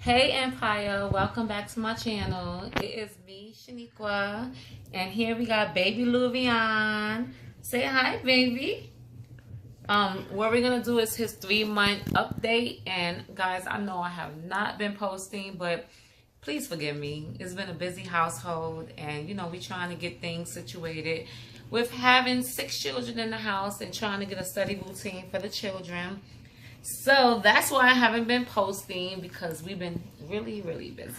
Hey Empire, welcome back to my channel. It is me, Shanequa, and here we got baby Luvian. Say hi, baby. What we're gonna do is his 3-month update, and guys, I know I have not been posting, but please forgive me. It's been a busy household, and we're trying to get things situated with having 6 children in the house and trying to get a study routine for the children. So that's why I haven't been posting, because we've been really busy.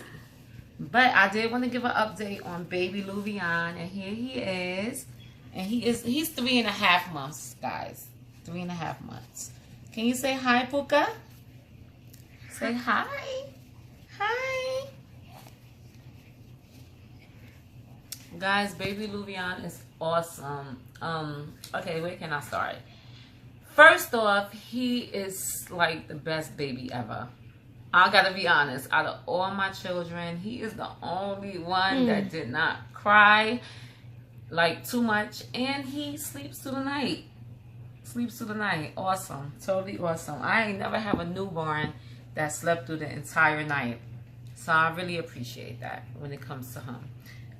But I did want to give an update on baby Luvian, and here he is. And he's 3.5 months, guys. 3.5 months. Can you say hi, Puka? Say hi. Hi. Guys, baby Luvian is awesome. Okay, where can I start? First off, he is like the best baby ever. I gotta be honest, out of all my children, he is the only one that did not cry like too much, and he sleeps through the night. Awesome. Totally awesome. I ain't never have a newborn that slept through the entire night. So I really appreciate that when it comes to him.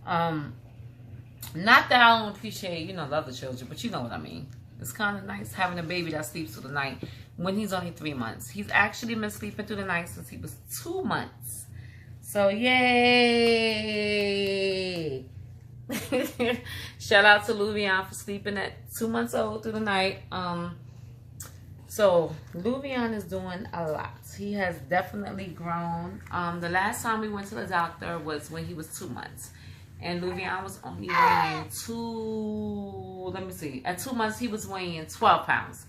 Not that I don't appreciate, the other children, but you know what I mean. It's kind of nice having a baby that sleeps through the night when he's only 3 months. He's actually been sleeping through the night since he was 2 months. So, yay! Shout out to Luvian for sleeping at 2 months old through the night. So, Luvian is doing a lot. He has definitely grown. The last time we went to the doctor was when he was 2 months. And Luvian was only weighing at 2 months, he was weighing 12 pounds.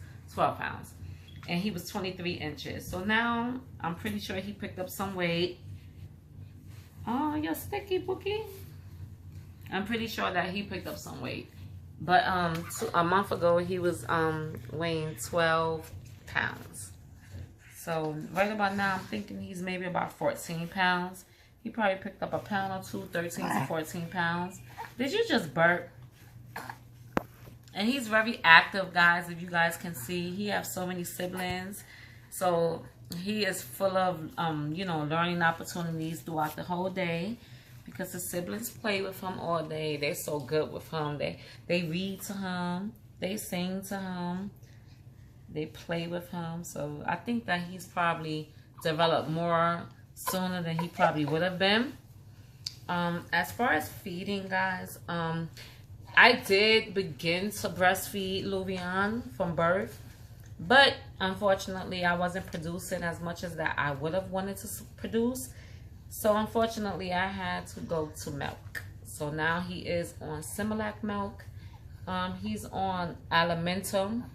And he was 23 inches. So now, I'm pretty sure he picked up some weight. Oh, you're sticky, Bookie. I'm pretty sure that he picked up some weight. But a month ago, he was weighing 12 pounds. So right about now, I'm thinking he's maybe about 14 pounds. He probably picked up a pound or two, 13 to 14 pounds. Did you just burp? And he's very active, guys. If you guys can see, he has so many siblings. So he is full of, learning opportunities throughout the whole day, because the siblings play with him all day. They're so good with him. They read to him. They sing to him. They play with him. So I think that he's probably developed more sooner than he probably would have been. As far as feeding, guys, I did begin to breastfeed Luvian from birth, but unfortunately I wasn't producing as much as that I would have wanted to produce. So unfortunately I had to go to milk. So now he is on Similac milk. He's on Alimentum.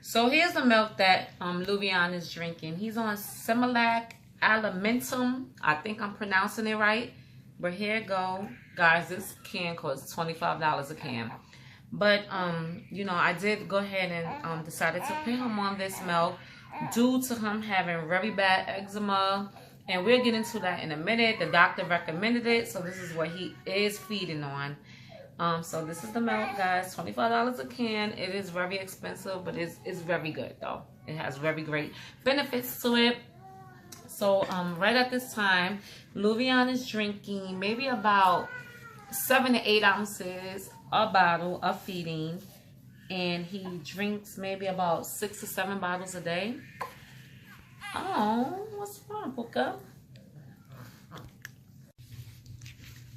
So here's the milk that Luvian is drinking. He's on Similac Alimentum. I think I'm pronouncing it right. But here it go. Guys, this can cost $25 a can. But, I did go ahead and decided to put him on this milk due to him having very bad eczema. And we'll get into that in a minute. The doctor recommended it, so this is what he is feeding on. So this is the milk, guys. $25 a can. It is very expensive, but it's very good, though. It has very great benefits to it. So, right at this time, Luvian is drinking maybe about 7 to 8 ounces a bottle of feeding. And he drinks maybe about 6 to 7 bottles a day. Oh, what's wrong, Puka?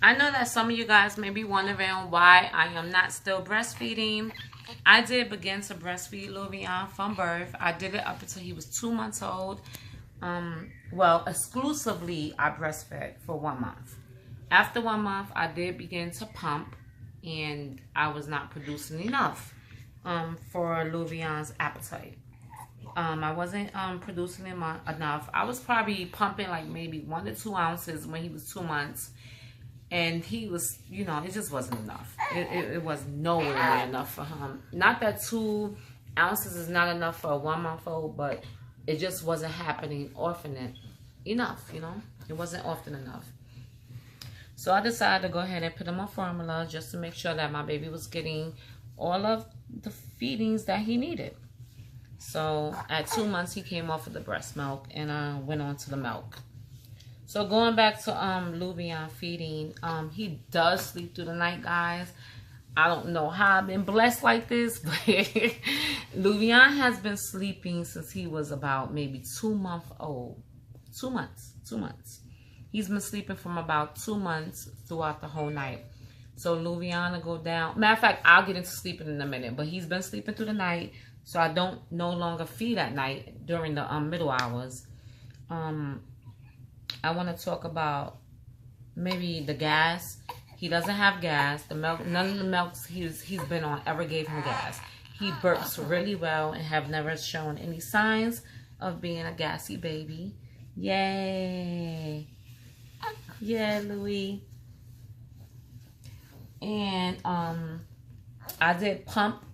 I know that some of you guys may be wondering why I am not still breastfeeding. I did begin to breastfeed Luvian from birth. I did it up until he was 2 months old. Well, exclusively I breastfed for 1 month. After 1 month, I did begin to pump, and I was not producing enough for Luvian's appetite. I wasn't producing enough. I was probably pumping like maybe 1 to 2 ounces when he was 2 months, and he was, it just wasn't enough. It was nowhere near enough for him. Not that 2 ounces is not enough for a 1-month-old, but it just wasn't happening often enough, It wasn't often enough. So I decided to go ahead and put him on formula just to make sure that my baby was getting all of the feedings that he needed. So at 2 months, he came off of the breast milk and went on to the milk. So going back to Luvion feeding, he does sleep through the night, guys. I don't know how I've been blessed like this, but Luvion has been sleeping since he was about maybe 2 months old. 2 months. 2 months. He's been sleeping from about 2 months throughout the whole night. So Luvion will go down. Matter of fact, I'll get into sleeping in a minute, but he's been sleeping through the night, so I don't no longer feed at night during the middle hours. I want to talk about maybe the gas. He doesn't have gas. The milk, none of the milks he's been on ever gave him gas. He burps really well and have never shown any signs of being a gassy baby. Yay. Yeah, Louis. And I did pump.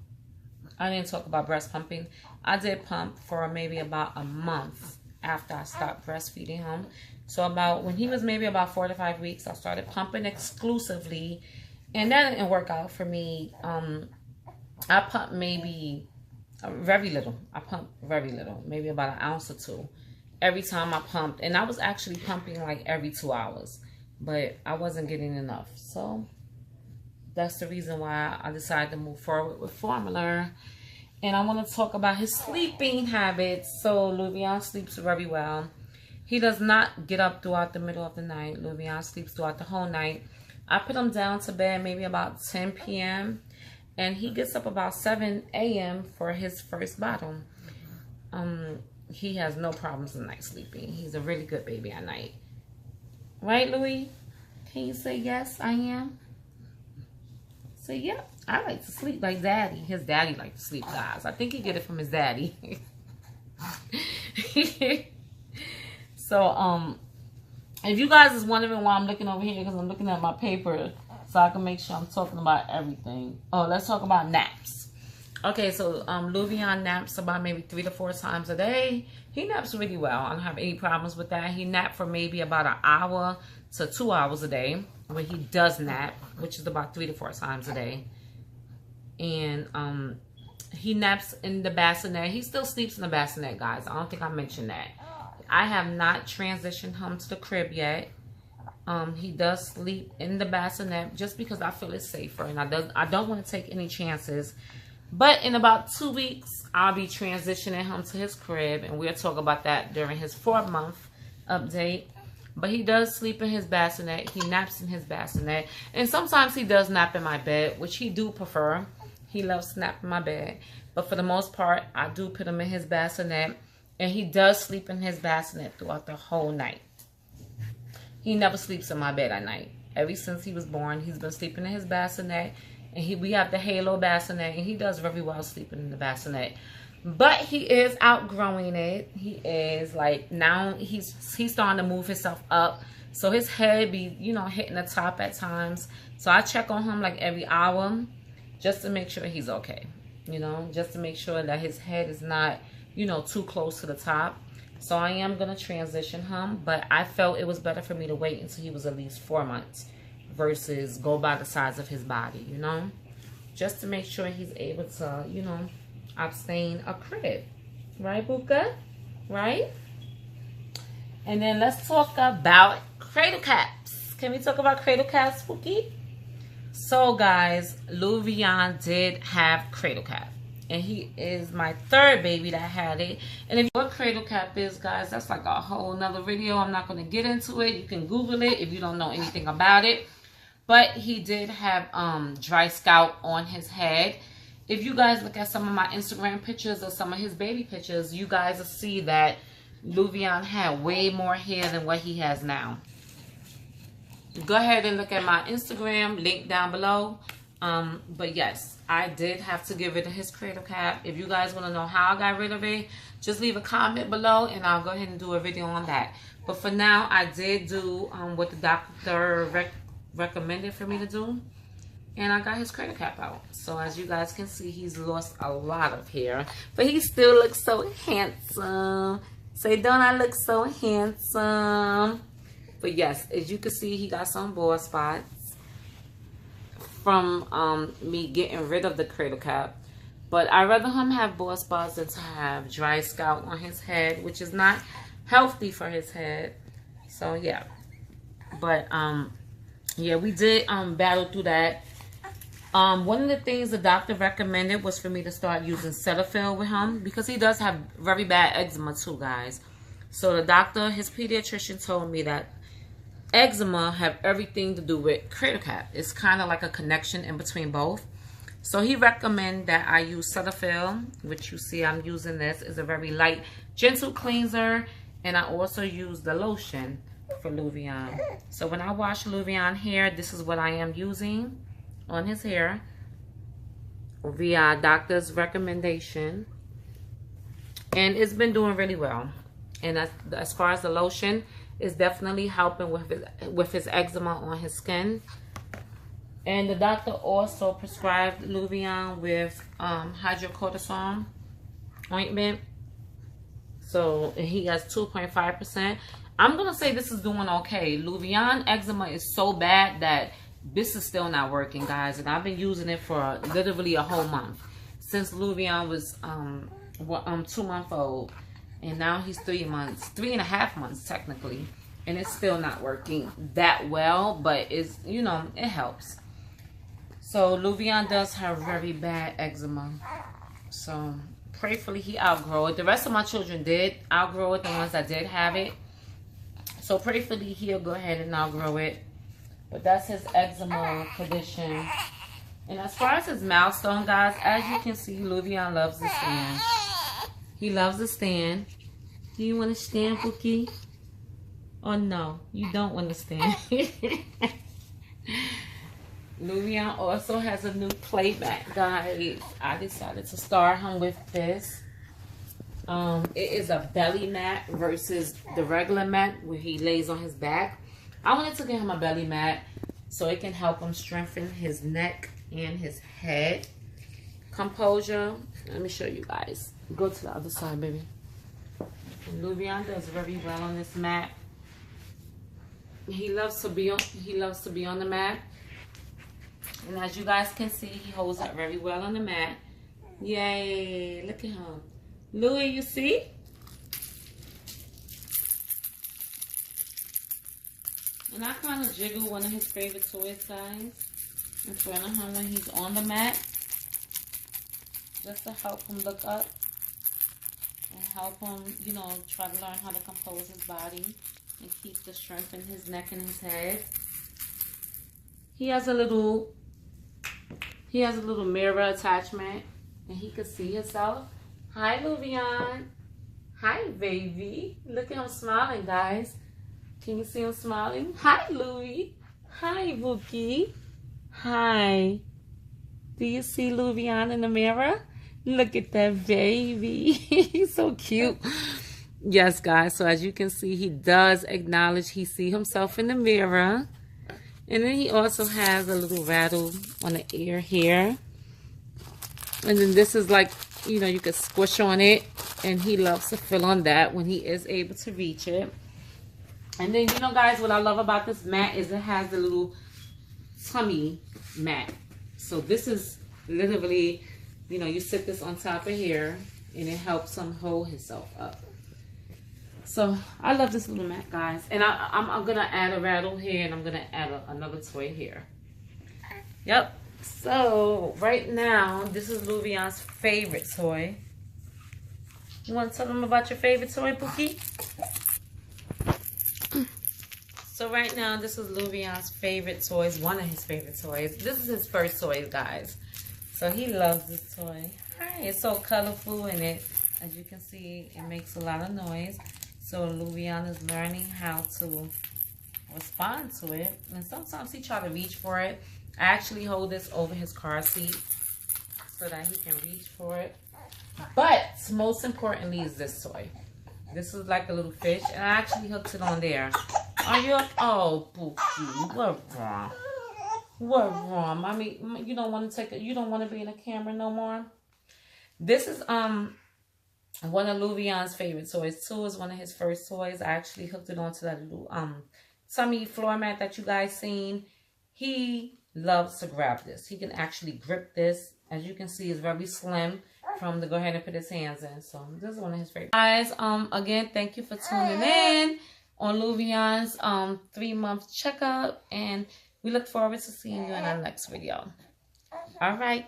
I didn't talk about breast pumping. I did pump for maybe about a month after I stopped breastfeeding him. So about when he was maybe about 4 to 5 weeks, I started pumping exclusively, and that didn't work out for me. I pumped maybe very little. I pumped very little, maybe about 1 ounce or 2 every time I pumped, and I was actually pumping like every 2 hours, but I wasn't getting enough. So that's the reason why I decided to move forward with formula. And I want to talk about his sleeping habits. So Luvion sleeps very well. He does not get up throughout the middle of the night. Luvion sleeps throughout the whole night. I put him down to bed maybe about 10 p.m. And he gets up about 7 a.m. for his first bottle. He has no problems at night sleeping. He's a really good baby at night. Right, Louis? Can you say yes, I am? Say, yeah, I like to sleep like daddy. His daddy likes to sleep, guys. I think he get it from his daddy. So, if you guys is wondering why I'm looking over here, because I'm looking at my paper so I can make sure I'm talking about everything. Oh, let's talk about naps. Okay, so Luvion naps about maybe 3 to 4 times a day. He naps really well. I don't have any problems with that. He naps for maybe about 1 hour to 2 hours a day, when he does nap, which is about 3 to 4 times a day. And he naps in the bassinet. He still sleeps in the bassinet, guys. I don't think I mentioned that. I have not transitioned him to the crib yet. He does sleep in the bassinet just because I feel it's safer, and I don't want to take any chances. But in about 2 weeks, I'll be transitioning him to his crib, and we'll talk about that during his 4th-month update. But he does sleep in his bassinet. He naps in his bassinet. And sometimes he does nap in my bed, which he do prefer. He loves napping in my bed. But for the most part, I do put him in his bassinet. And he does sleep in his bassinet throughout the whole night. He never sleeps in my bed at night. Ever since he was born, he's been sleeping in his bassinet. And we have the Halo bassinet. And he does very well sleeping in the bassinet. But he is outgrowing it. He is like, now he's starting to move himself up. So his head be, you know, hitting the top at times. So I check on him like every hour just to make sure he's okay. You know, just to make sure that his head is not, you know, too close to the top. So I am going to transition him. But I felt it was better for me to wait until he was at least 4 months versus go by the size of his body, you know. Just to make sure he's able to, you know, abstain a crib. Right, Buka? Right? And then let's talk about cradle caps. Can we talk about cradle caps, Spooky? So, guys, Luvion did have cradle cap. And he is my 3rd baby that had it. And if you know what cradle cap is, guys, that's like a whole nother video. I'm not going to get into it. You can Google it if you don't know anything about it. But he did have dry scalp on his head. If you guys look at some of my Instagram pictures or some of his baby pictures, you guys will see that Luvion had way more hair than what he has now. Go ahead and look at my Instagram, link down below. But yes, I did have to get rid of his cradle cap. If you guys want to know how I got rid of it, just leave a comment below and I'll go ahead and do a video on that. But for now, I did do what the doctor recommended for me to do. And I got his cradle cap out. So as you guys can see, he's lost a lot of hair. But he still looks so handsome. Say, don't I look so handsome? But yes, as you can see, he got some bald spots from me getting rid of the cradle cap. But I'd rather him have bald spots than to have dry scalp on his head, which is not healthy for his head. So yeah. But yeah, we did battle through that. One of the things the doctor recommended was for me to start using Cetaphil with him because he does have very bad eczema too, guys. So the doctor, his pediatrician, told me that eczema have everything to do with crater cap. It's kind of like a connection in between both. So he recommended that I use Cetaphil, which you see I'm using this. Is a very light, gentle cleanser. And I also use the lotion for Louvion. So when I wash Louvion hair, this is what I am using on his hair via doctor's recommendation. And it's been doing really well. And as far as the lotion, it's definitely helping with his eczema on his skin. And the doctor also prescribed Louvion with hydrocortisone ointment. So he has 2.5%. I'm going to say this is doing okay. Louvion eczema is so bad that this is still not working, guys. And I've been using it for literally a whole month. Since Louvion was 2-month-old. And now he's 3.5 months technically. And it's still not working that well. But it's, you know, it helps. So Louvion does have very bad eczema. So prayerfully he outgrow it. The rest of my children did outgrow it, the ones that did have it. So prayerfully he'll go ahead and outgrow it. But that's his eczema condition. And as far as his milestone, guys, as you can see, Louvion loves to stand. He loves to stand. Do you want to stand, Bookie? Oh no, you don't want to stand. Louvion also has a new play mat, guys. I decided to start him with this. It is a belly mat versus the regular mat where he lays on his back. I wanted to get him a belly mat so it can help him strengthen his neck and his head composure. Let me show you guys. Go to the other side, baby. And Louvion does very well on this mat. He loves to be on the mat. And as you guys can see, he holds up very well on the mat. Yay! Look at him. Louie, you see? And I kind of jiggle one of his favorite toys, guys, in front of him when he's on the mat. Just to help him look up. And help him, you know, try to learn how to compose his body. And keep the strength in his neck and his head. He has a little mirror attachment, and he can see himself. Hi, Louvion. Hi, baby. Look at him smiling, guys. Can you see him smiling? Hi, Louie. Hi, Bookie. Hi. Do you see Louvion in the mirror? Look at that baby. He's so cute. Yes, guys. So as you can see, he does acknowledge he sees himself in the mirror. And then he also has a little rattle on the ear here. And then this is like, you know, you could squish on it. And he loves to feel on that when he is able to reach it. And then, you know, guys, what I love about this mat is it has the little tummy mat. So this is literally, you know, you sit this on top of here. And it helps him hold himself up. So I love this little mat, guys. And I'm going to add a rattle here. And I'm going to add another toy here. Yep. So right now, this is Louvion's favorite toy. You want to tell them about your favorite toy, Pookie? So right now, this is Louvion's favorite toys. One of his favorite toys. This is his first toy, guys. So he loves this toy. Hi, it's so colorful and it, as you can see, it makes a lot of noise. So Louvion is learning how to respond to it. And sometimes he tries to reach for it. I actually hold this over his car seat so that he can reach for it. But most importantly is this toy. This is like a little fish. And I actually hooked it on there. Are you? Oh, Pookie, what wrong? What wrong? Mommy, you don't want to take it. You don't want to be in the camera no more. This is one of Louvion's favorite toys. Too is one of his first toys. I actually hooked it onto that little tummy floor mat that you guys seen. He loves to grab this. He can actually grip this. As you can see, it's very slim from to go ahead and put his hands in. So this is one of his favorite. Guys, again, thank you for tuning in. on Louvian's 3-month checkup, and we look forward to seeing you in our next video. All right.